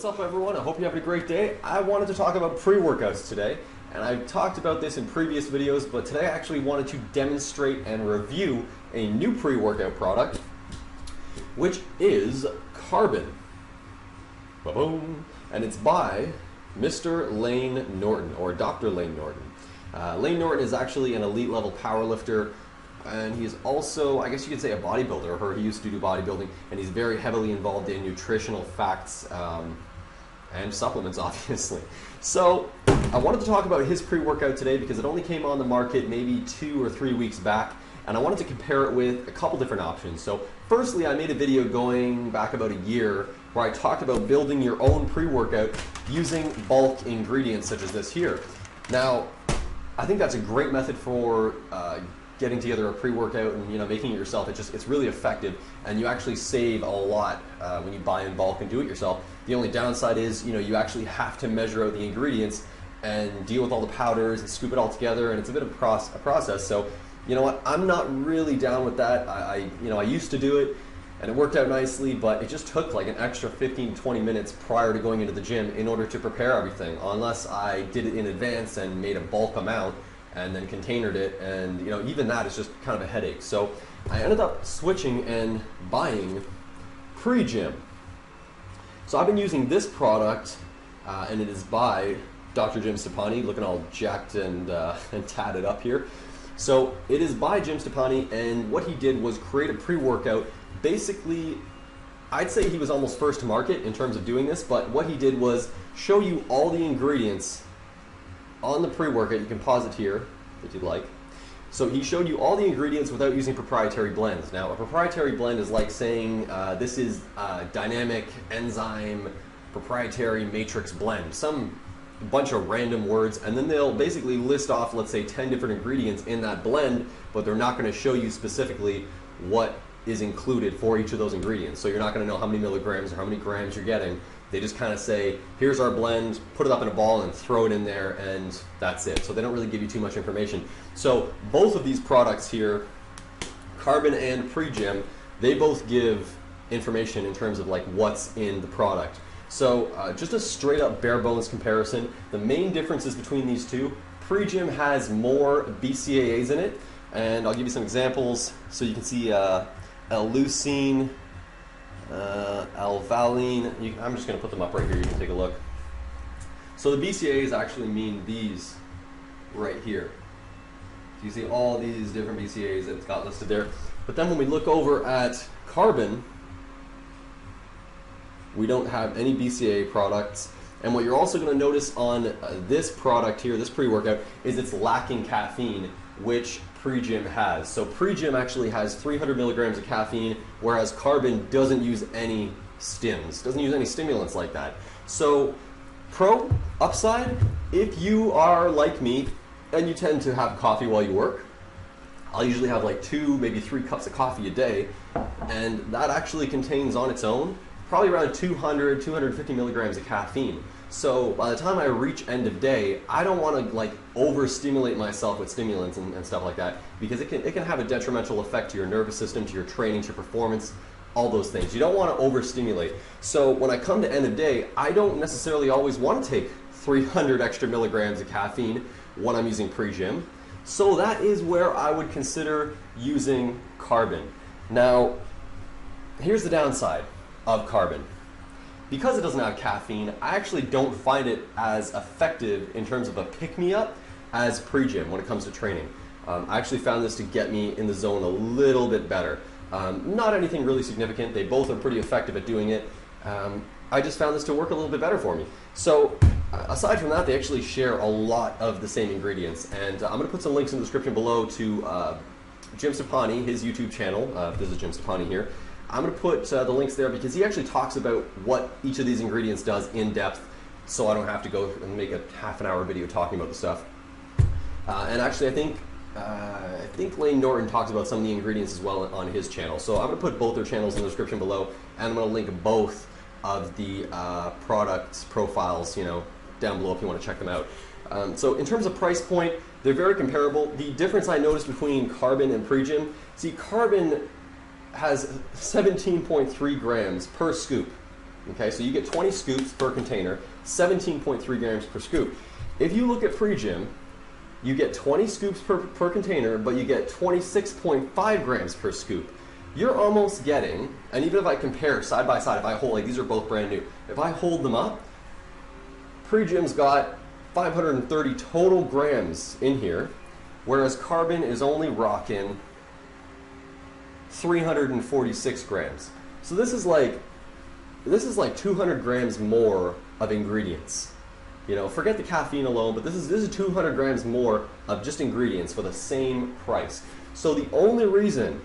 What's up, everyone? I hope you're having a great day. I wanted to talk about pre-workouts today, and I've talked about this in previous videos, but today I actually wanted to demonstrate and review a new pre-workout product, which is Carbon. Ba-boom! And it's by Mr. Layne Norton, or Dr. Layne Norton. Layne Norton is actually an elite level powerlifter, and he's also, I guess you could say, a bodybuilder, or he used to do bodybuilding, and he's very heavily involved in nutritional facts and supplements, obviously. So I wanted to talk about his pre-workout today because it only came on the market maybe 2 or 3 weeks back, and I wanted to compare it with a couple different options. So firstly, I made a video going back about a year where I talked about building your own pre-workout using bulk ingredients such as this here. Now, I think that's a great method for getting together a pre-workout and making it yourself. It's really effective, and you actually save a lot when you buy in bulk and do it yourself. The only downside is you actually have to measure out the ingredients and deal with all the powders and scoop it all together, and it's a bit of a process. So you know what, I'm not really down with that. I used to do it and it worked out nicely, but it just took like an extra 15-20 minutes prior to going into the gym in order to prepare everything, unless I did it in advance and made a bulk amount and then containered it, and even that is just kind of a headache. So I ended up switching and buying Pre-Jym. So I've been using this product, and it is by Dr. Jim Stoppani, looking all jacked and tatted up here. So it is by Jim Stoppani, and what he did was create a pre-workout. Basically, I'd say he was almost first to market in terms of doing this, but what he did was show you all the ingredients on the pre-workout. You can pause it here if you'd like. So he showed you all the ingredients without using proprietary blends. Now, a proprietary blend is like saying this is a dynamic enzyme proprietary matrix blend, some bunch of random words, and then they'll basically list off, let's say, 10 different ingredients in that blend, but they're not going to show you specifically what is included for each of those ingredients. So you're not going to know how many milligrams or how many grams you're getting. They just kind of say, here's our blend, put it up in a ball and throw it in there, and that's it. So they don't really give you too much information. So both of these products here, Carbon and Pre-Jym, they both give information in terms of like what's in the product. So just a straight up bare bones comparison, the main differences between these two: Pre-Jym has more BCAAs in it, and I'll give you some examples so you can see L-leucine, L-valine. I'm just going to put them up right here, you can take a look. So the BCAAs actually mean these right here. So you see all these different BCAAs that it's got listed there. But then when we look over at Carbon, we don't have any BCAA products. And what you're also going to notice on this product here, this pre-workout, is it's lacking caffeine, which Pre-Jym has. So Pre-Jym actually has 300 milligrams of caffeine, whereas Carbon doesn't use any stims, doesn't use any stimulants like that. So upside, if you are like me and you tend to have coffee while you work, I'll usually have like 2, maybe 3 cups of coffee a day, and that actually contains on its own probably around 200, 250 milligrams of caffeine. So by the time I reach end of day, I don't want to like overstimulate myself with stimulants and stuff like that, because it can have a detrimental effect to your nervous system, to your training, to your performance, all those things. You don't want to overstimulate. So when I come to end of day, I don't necessarily always want to take 300 extra milligrams of caffeine when I'm using Pre-Jym. So that is where I would consider using Carbon. Now, here's the downside of Carbon. Because it doesn't have caffeine, I actually don't find it as effective in terms of a pick-me-up as Pre-Jym when it comes to training. I actually found this to get me in the zone a little bit better. Not anything really significant. They both are pretty effective at doing it. I just found this to work a little bit better for me. So aside from that, they actually share a lot of the same ingredients. And I'm going to put some links in the description below to Jim Stoppani, his YouTube channel. This is Jim Stoppani here. I'm going to put the links there because he actually talks about what each of these ingredients does in depth, so I don't have to go and make a half-an-hour video talking about the stuff. And actually, I think Layne Norton talks about some of the ingredients as well on his channel. So I'm going to put both their channels in the description below, and I'm going to link both of the products profiles, down below if you want to check them out. So in terms of price point, they're very comparable. The difference I noticed between Carbon and Pre-Jym, see, Carbon has 17.3 grams per scoop. Okay, so you get 20 scoops per container, 17.3 grams per scoop. If you look at Pre-Jym, you get 20 scoops per container, but you get 26.5 grams per scoop. You're almost getting, and even if I compare side by side, if I hold, like these are both brand new, if I hold them up, Pre-Jym's got 530 total grams in here, whereas Carbon is only rocking 346 grams. So this is like 200 grams more of ingredients. You know, forget the caffeine alone, but this is 200 grams more of just ingredients for the same price. So the only reason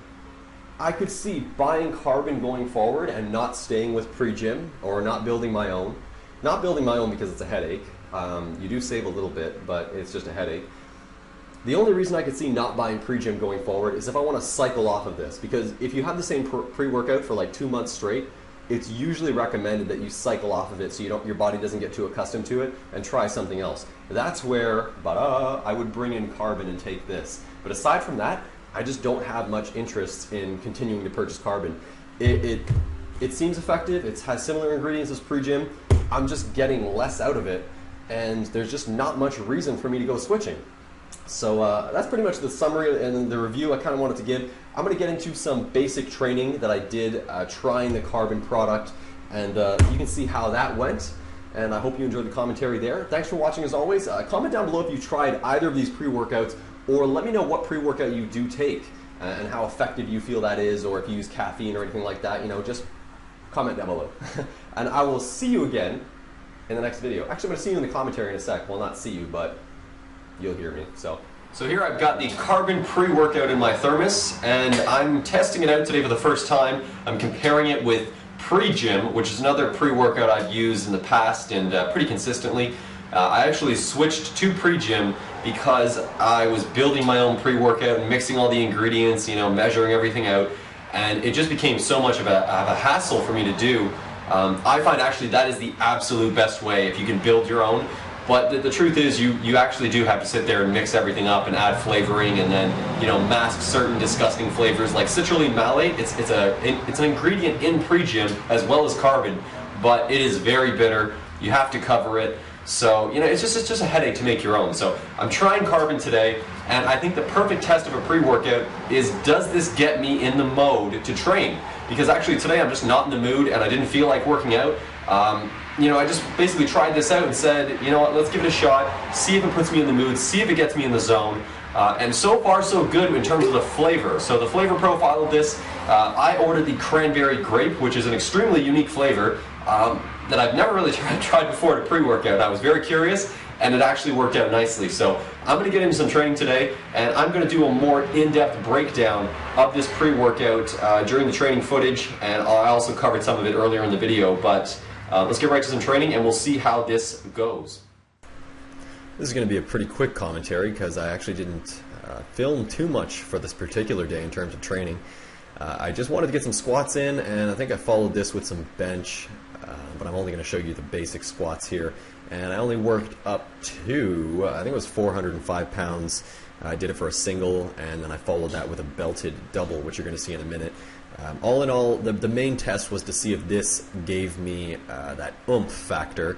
I could see buying Carbon going forward and not staying with Pre-Jym or not building my own because it's a headache. You do save a little bit, but it's just a headache. The only reason I could see not buying Pre-Jym going forward is if I want to cycle off of this, because if you have the same pre-workout for like 2 months straight, it's usually recommended that you cycle off of it so your body doesn't get too accustomed to it and try something else. That's where I would bring in Carbon and take this. But aside from that, I just don't have much interest in continuing to purchase Carbon. It seems effective, it has similar ingredients as Pre-Jym. I'm just getting less out of it, and there's just not much reason for me to go switching. So that's pretty much the summary and the review I kind of wanted to give. I'm going to get into some basic training that I did trying the Carbon product, and you can see how that went. And I hope you enjoyed the commentary there. Thanks for watching as always. Comment down below if you tried either of these pre-workouts, or let me know what pre-workout you do take and how effective you feel that is, or if you use caffeine or anything like that. You know, just comment down below. And I will see you again in the next video. Actually, I'm going to see you in the commentary in a sec. Well, not see you, but you'll hear me. So here I've got the Carbon pre-workout in my thermos, and I'm testing it out today for the first time. I'm comparing it with Pre-Jym, which is another pre-workout I've used in the past and pretty consistently. I actually switched to Pre-Jym because I was building my own pre-workout and mixing all the ingredients, you know, measuring everything out, and it just became so much of a hassle for me to do. I find actually that is the absolute best way if you can build your own. But the truth is, you actually do have to sit there and mix everything up and add flavoring, and then, you know, mask certain disgusting flavors like citrulline malate. It's an ingredient in Pre-Jym as well as Carbon, but it is very bitter. You have to cover it. So, you know, it's just a headache to make your own. So I'm trying Carbon today, and I think the perfect test of a pre-workout is, does this get me in the mode to train? Because actually today I'm just not in the mood and I didn't feel like working out. You know, I just basically tried this out and said, you know what, let's give it a shot, see if it puts me in the mood, see if it gets me in the zone. And so far so good in terms of the flavor. So the flavor profile of this, I ordered the cranberry grape, which is an extremely unique flavor that I've never really tried before to pre-workout. I was very curious, and it actually worked out nicely. So I'm going to get into some training today, and I'm going to do a more in-depth breakdown of this pre-workout during the training footage, and I also covered some of it earlier in the video. But let's get right to some training, and we'll see how this goes. This is going to be a pretty quick commentary because I actually didn't film too much for this particular day in terms of training. I just wanted to get some squats in, and I think I followed this with some bench, but I'm only going to show you the basic squats here. And I only worked up to, I think it was 405 pounds. I did it for a single, and then I followed that with a belted double, which you're going to see in a minute. All in all, the main test was to see if this gave me that oomph factor.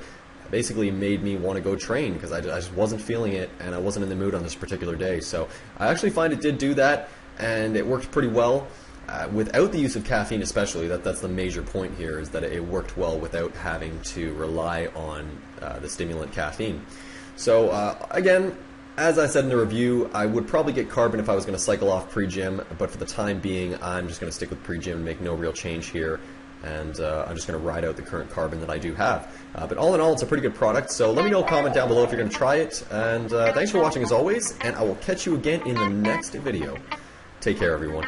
Basically made me want to go train because I just wasn't feeling it, and I wasn't in the mood on this particular day. So I actually find it did do that, and it worked pretty well. Without the use of caffeine especially, that's the major point here, is that it worked well without having to rely on the stimulant caffeine. So again, as I said in the review, I would probably get Carbon if I was going to cycle off Pre-Jym, but for the time being, I'm just going to stick with Pre-Jym and make no real change here, and I'm just going to ride out the current Carbon that I do have. But all in all, it's a pretty good product, so let me know, comment down below if you're going to try it, and thanks for watching as always, and I will catch you again in the next video. Take care, everyone.